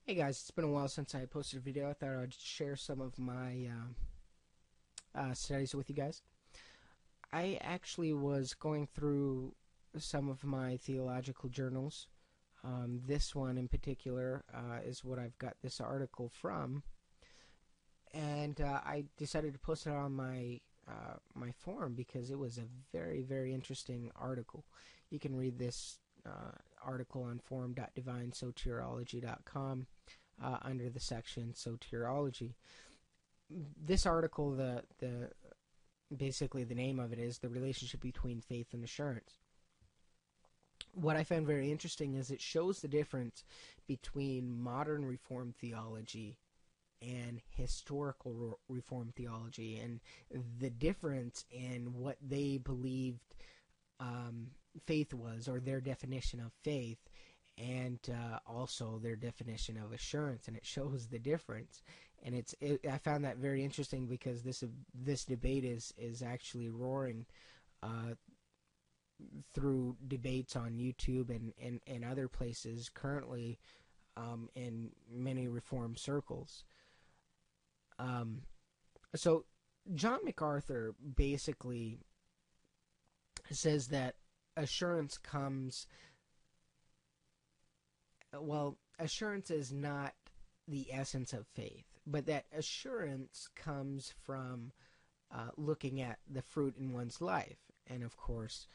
Hey guys, it's been a while since I posted a video. I thought I'd share some of my studies with you guys. I actually was going through some of my theological journals. This one in particular is what I've got this article from, and I decided to post it on my forum because it was a very interesting article. You can read this article on forum.divinesoteriology.com under the section Soteriology. This article, the basically the name of it is The Relationship Between Faith and Assurance. What I found very interesting is it shows the difference between modern Reformed theology and historical Reformed theology, and the difference in what they believed faith was, or their definition of faith, and also their definition of assurance, and it shows the difference. And I found that very interesting because this debate is actually roaring through debates on YouTube and other places currently in many Reformed circles. So John MacArthur basically says that assurance is not the essence of faith, but that assurance comes from looking at the fruit in one's life. And of course,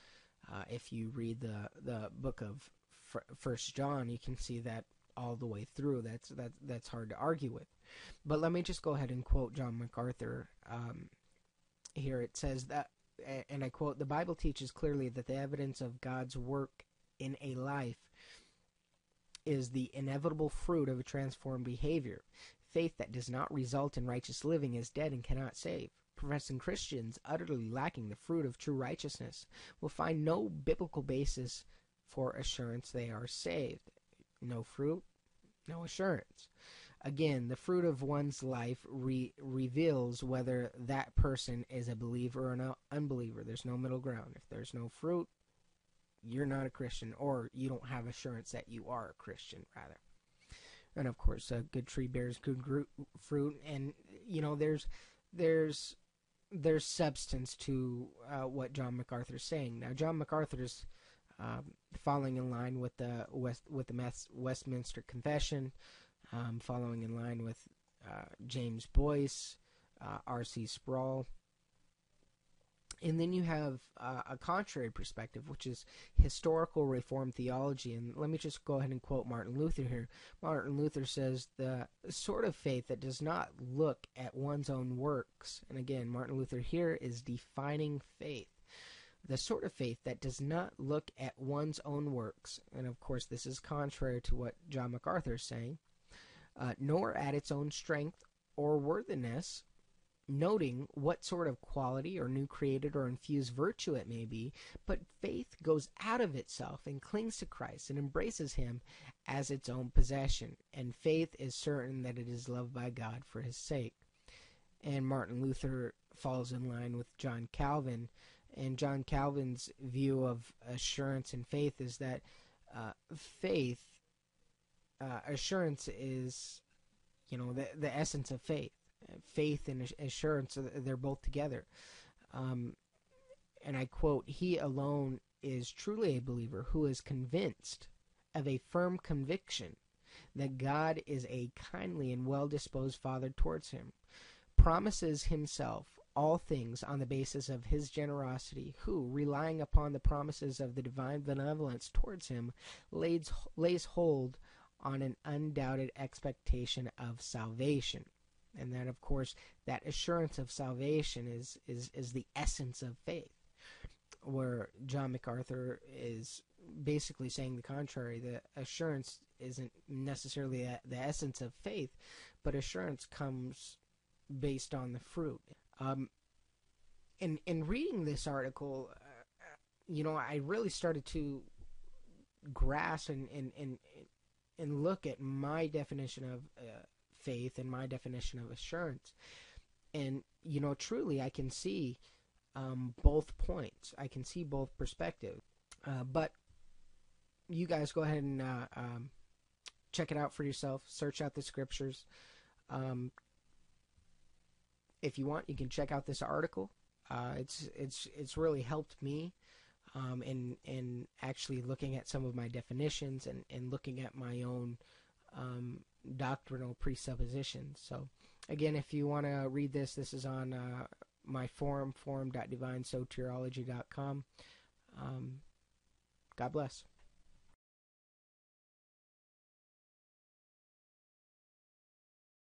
if you read the book of First John, you can see that all the way through. That's hard to argue with. But let me just go ahead and quote John MacArthur here. It says that, and I quote, "The Bible teaches clearly that the evidence of God's work in a life is the inevitable fruit of a transformed behavior. Faith that does not result in righteous living is dead and cannot save. Professing Christians utterly lacking the fruit of true righteousness will find no biblical basis for assurance they are saved." No fruit, no assurance. Again, the fruit of one's life reveals whether that person is a believer or an unbeliever. There's no middle ground. If there's no fruit, you're not a Christian, or you don't have assurance that you are a Christian, rather. And of course, a good tree bears good fruit, and there's substance to what John MacArthur is saying. Now, John MacArthur is following in line with the Westminster Confession, following in line with James Boyce, R.C. Sproul. And then you have a contrary perspective, which is historical Reformed theology. And let me just go ahead and quote Martin Luther here. Martin Luther says, "The sort of faith that does not look at one's own works," and again, Martin Luther here is defining faith, "the sort of faith that does not look at one's own works," and of course this is contrary to what John MacArthur is saying, "nor at its own strength or worthiness, noting what sort of quality or new created or infused virtue it may be, but faith goes out of itself and clings to Christ and embraces him as its own possession, and faith is certain that it is loved by God for his sake." And Martin Luther falls in line with John Calvin, and John Calvin's view of assurance and faith is that assurance is, the essence of faith. Faith and assurance, they're both together. And I quote, "He alone is truly a believer who is convinced of a firm conviction that God is a kindly and well-disposed Father towards him, promises himself all things on the basis of his generosity, who, relying upon the promises of the divine benevolence towards him, lays hold on an undoubted expectation of salvation." And then, of course, that assurance of salvation is the essence of faith, where John MacArthur is basically saying the contrary. The assurance isn't necessarily the essence of faith, but assurance comes based on the fruit. In reading this article, I really started to grasp and look at my definition of faith and my definition of assurance, and truly I can see both points. I can see both perspectives. But you guys go ahead and check it out for yourself. Search out the scriptures. If you want, you can check out this article. It's really helped me in actually looking at some of my definitions and looking at my own doctrinal presuppositions. So, again, if you want to read this, this is on my forum, forum.divinesoteriology.com. God bless.